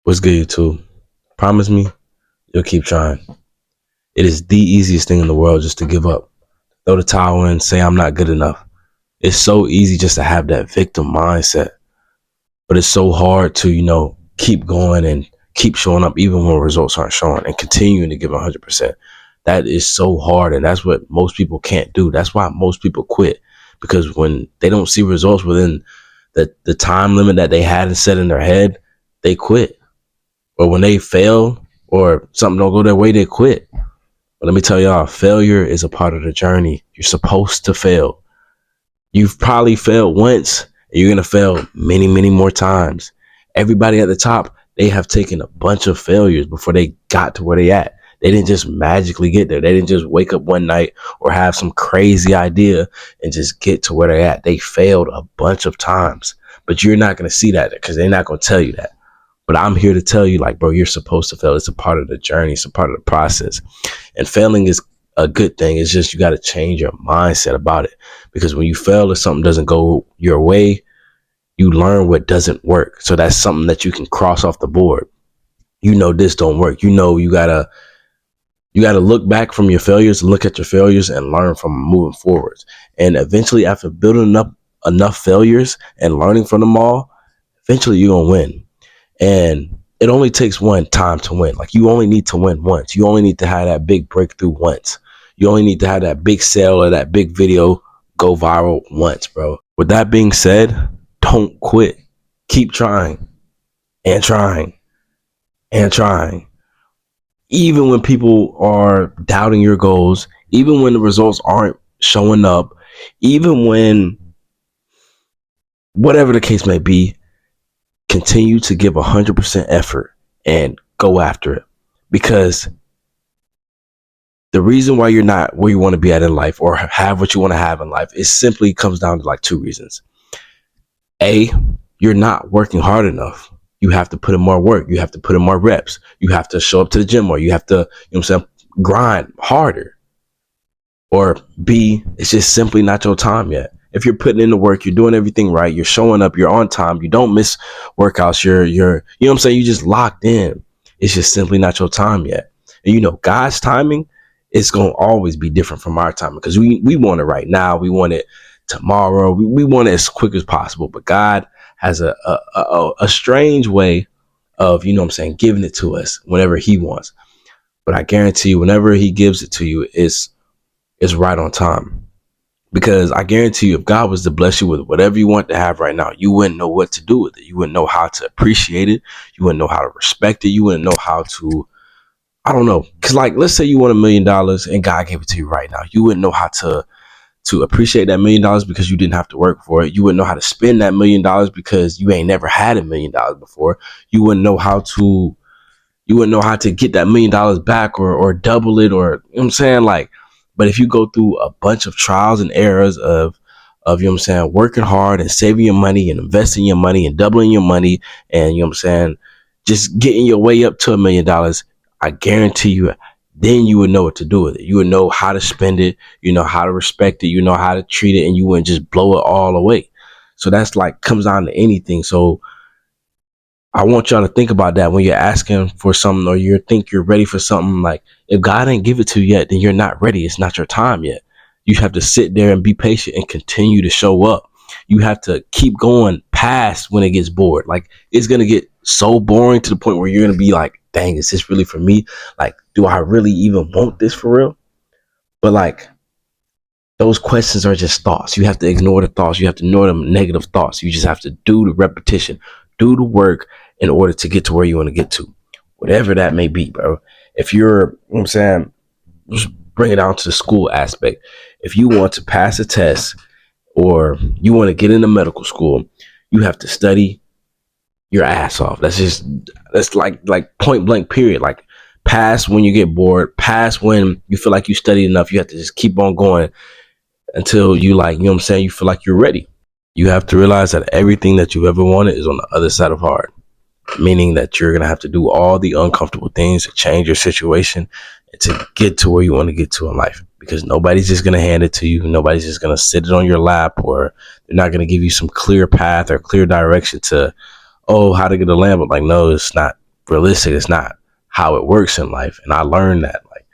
What's good, you too? Promise me you'll keep trying. It is the easiest thing in the world just to give up. Throw the towel in, say I'm not good enough. It's so easy just to have that victim mindset. But it's so hard to, keep going and keep showing up even when results aren't showing and continuing to give 100%. That is so hard. And that's what most people can't do. That's why most people quit. Because when they don't see results within the time limit that they had set in their head, they quit. Or when they fail or something don't go their way, they quit. But let me tell y'all, failure is a part of the journey. You're supposed to fail. You've probably failed once, and you're going to fail many, many more times. Everybody at the top, they have taken a bunch of failures before they got to where they at. They didn't just magically get there. They didn't just wake up one night or have some crazy idea and just get to where they're at. They failed a bunch of times, but you're not going to see that because they're not going to tell you that. But I'm here to tell you, like, bro, you're supposed to fail. It's a part of the journey. It's a part of the process. And failing is a good thing. It's just you got to change your mindset about it. Because when you fail or something doesn't go your way, you learn what doesn't work. So that's something that you can cross off the board. This don't work. You gotta look back from your failures, look at your failures, and learn from moving forwards. And eventually, after building up enough failures and learning from them all, eventually you're gonna win. And it only takes one time to win. Like, you only need to win once. You only need to have that big breakthrough once. You only need to have that big sale or that big video go viral once, bro. With that being said, don't quit. Keep trying and trying and trying. Even when people are doubting your goals, even when the results aren't showing up, even when whatever the case may be, continue to give 100% effort and go after it. Because the reason why you're not where you want to be at in life or have what you want to have in life, it simply comes down to like two reasons. A, you're not working hard enough. You have to put in more work. You have to put in more reps. You have to show up to the gym more. You have to, grind harder. Or B, it's just simply not your time yet. If you're putting in the work, you're doing everything right, you're showing up, you're on time, you don't miss workouts, you're you just locked in. It's just simply not your time yet. And God's timing is going to always be different from our timing because we want it right now. We want it tomorrow. We want it as quick as possible. But God has a strange way of, giving it to us whenever he wants. But I guarantee you, whenever he gives it to you, it's right on time. Because I guarantee you, if God was to bless you with whatever you want to have right now, you wouldn't know what to do with it. You wouldn't know how to appreciate it. You wouldn't know how to respect it. You wouldn't know how to, I don't know. Because let's say you want $1 million and God gave it to you right now. You wouldn't know how to appreciate that $1 million because you didn't have to work for it. You wouldn't know how to spend that $1 million because you ain't never had $1 million before. You wouldn't know how to get that $1 million back or double it, or, but if you go through a bunch of trials and errors of working hard and saving your money and investing your money and doubling your money and, just getting your way up to $1 million, I guarantee you, then you would know what to do with it. You would know how to spend it, how to respect it, how to treat it, and you wouldn't just blow it all away. So that's comes down to anything. So I want y'all to think about that when you're asking for something or you think you're ready for something. Like, if God ain't give it to you yet, then you're not ready. It's not your time yet. You have to sit there and be patient and continue to show up. You have to keep going past when it gets bored. Like, it's going to get so boring to the point where you're going to be like, dang, is this really for me? Like, do I really even want this for real? But those questions are just thoughts. You have to ignore the thoughts. You have to ignore them negative thoughts. You just have to do the repetition, do the work in order to get to where you want to get to, whatever that may be, bro. If you're, just bring it down to the school aspect. If you want to pass a test or you want to get into medical school, you have to study your ass off. That's like point blank period. Like, pass when you get bored, pass when you feel like you studied enough. You have to just keep on going until you you feel like you're ready. You have to realize that everything that you've ever wanted is on the other side of hard, meaning that you're going to have to do all the uncomfortable things to change your situation and to get to where you want to get to in life, because nobody's just going to hand it to you. Nobody's just going to sit it on your lap, or they're not going to give you some clear path or clear direction to, how to get a Lambo. Like, no, it's not. realistic. It's not how it works in life. And I learned that, like,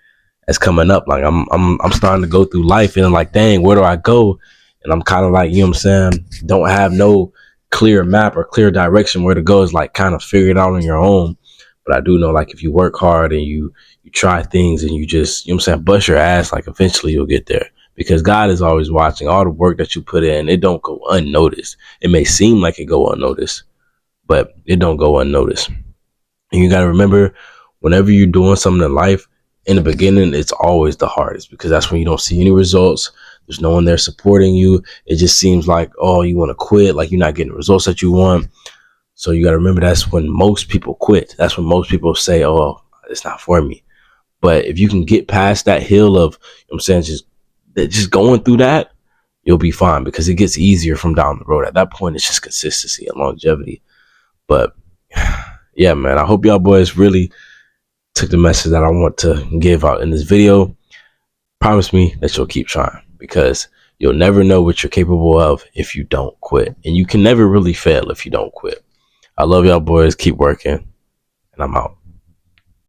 as coming up, like I'm starting to go through life and like, dang, where do I go? And I'm kind of like, you know what I'm saying? Don't have no clear map or clear direction where to go. Is like kind of figure it out on your own. But I do know, like, if you work hard and you try things and you just, you know what I'm saying, bust your ass, like, eventually you'll get there, because God is always watching all the work that you put in. It don't go unnoticed. It may seem like it go unnoticed, but it don't go unnoticed. And you got to remember, whenever you're doing something in life, in the beginning, it's always the hardest, because that's when you don't see any results. There's no one there supporting you. It just seems like, oh, you want to quit, like you're not getting the results that you want. So you got to remember, that's when most people quit. That's when most people say, oh, it's not for me. But if you can get past that hill of, you know what I'm saying, just going through that, you'll be fine, because it gets easier from down the road. At that point, it's just consistency and longevity. But yeah, man, I hope y'all boys really took the message that I want to give out in this video. Promise me that you'll keep trying, because you'll never know what you're capable of if you don't quit. And you can never really fail if you don't quit. I love y'all boys. Keep working. And I'm out.